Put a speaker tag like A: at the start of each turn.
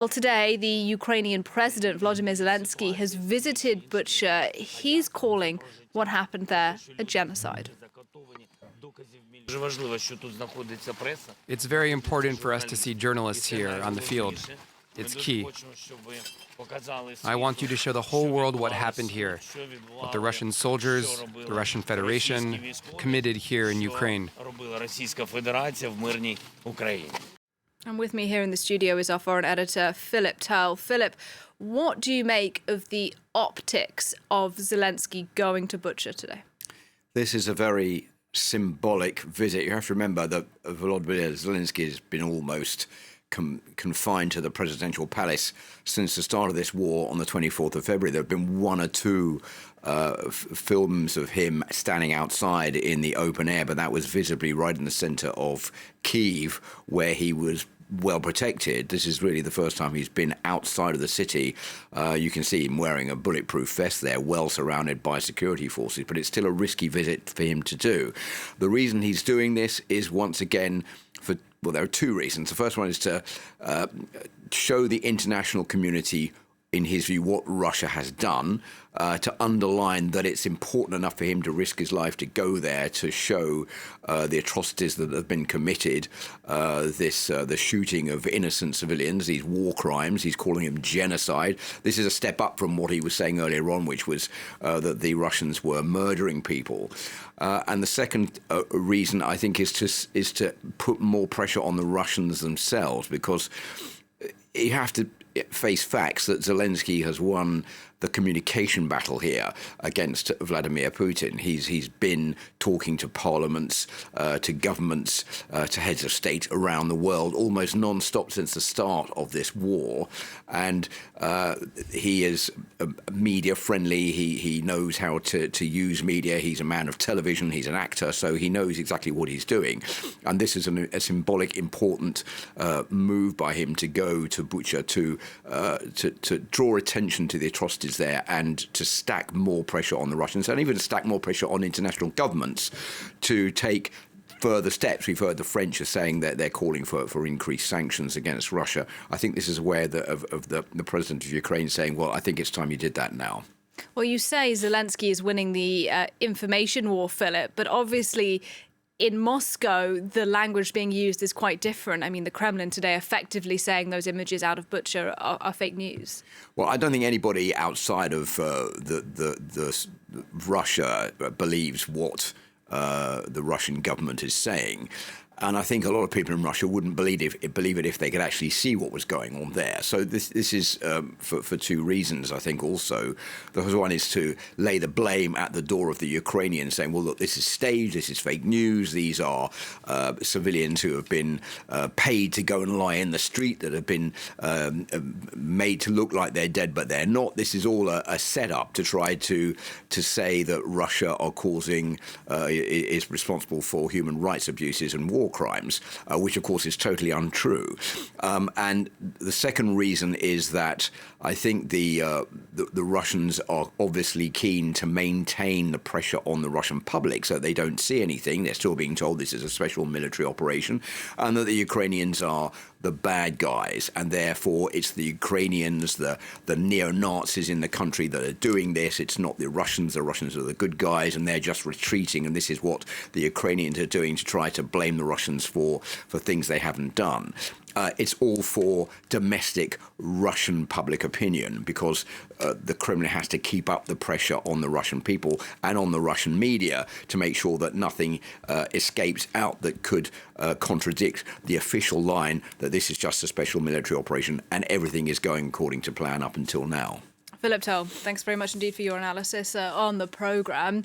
A: Well, today, the Ukrainian President Volodymyr Zelensky has visited Bucha. He's calling what happened there a genocide.
B: It's very important for us to see journalists here on the field. It's key. I want you to show the whole world what happened here, what the Russian soldiers, the Russian Federation committed here in Ukraine.
A: And with me here in the studio is our foreign editor, Philip Tell. Philip, what do you make of the optics of Zelensky going to Bucha today?
C: This is a very symbolic visit. You have to remember that Volodymyr Zelensky has been almost confined to the presidential palace since the start of this war on the 24th of February. There have been one or two films of him standing outside in the open air, but that was visibly right in the centre of Kyiv, where he was well protected. This is really the first time he's been outside of the city. You can see him wearing a bulletproof vest there, well surrounded by security forces, but it's still a risky visit for him to do. The reason he's doing this is, once again, well, there are two reasons. The first one is to show the international community, in his view, what Russia has done, to underline that it's important enough for him to risk his life to go there to show the atrocities that have been committed, the shooting of innocent civilians, these war crimes. He's calling them genocide. This is a step up from what he was saying earlier on, which was that the Russians were murdering people. And the second reason, I think, is to put more pressure on the Russians themselves, because you have to face facts that Zelensky has won the communication battle here against Vladimir Putin. He's been talking to parliaments, to governments, to heads of state around the world almost non-stop since the start of this war. And he is media friendly. He knows how to use media. He's a man of television. He's an actor, so he knows exactly what he's doing. And this is a symbolic, important move by him to go to Bucha to draw attention to the atrocities there and to stack more pressure on the Russians, and even to stack more pressure on international governments to take further steps. We've heard the French are saying that they're calling for increased sanctions against Russia. I think this is a way of the president of Ukraine saying, well, I think it's time you did that now.
A: Well, you say Zelensky is winning the information war, Philip, but obviously in Moscow, the language being used is quite different. I mean, the Kremlin today effectively saying those images out of Bucha are fake news.
C: Well, I don't think anybody outside of Russia believes what the Russian government is saying. And I think a lot of people in Russia wouldn't believe it if they could actually see what was going on there. So this is for two reasons, I think, also. The first one is to lay the blame at the door of the Ukrainians, saying, well, look, this is staged, this is fake news, these are civilians who have been paid to go and lie in the street, that have been made to look like they're dead, but they're not. This is all a setup to try to say that Russia are is responsible for human rights abuses and war crimes, which of course is totally untrue. And the second reason is that I think the Russians are obviously keen to maintain the pressure on the Russian public so they don't see anything. They're still being told this is a special military operation, and that the Ukrainians are the bad guys, and therefore it's the Ukrainians, the neo-Nazis in the country that are doing this. It's not the Russians. The Russians are the good guys, and they're just retreating, and this is what the Ukrainians are doing to try to blame the Russians for things they haven't done. It's all for domestic Russian public opinion, because the Kremlin has to keep up the pressure on the Russian people and on the Russian media to make sure that nothing escapes out that could contradict the official line that this is just a special military operation and everything is going according to plan up until now.
A: Philip Tell, thanks very much indeed for your analysis on the programme.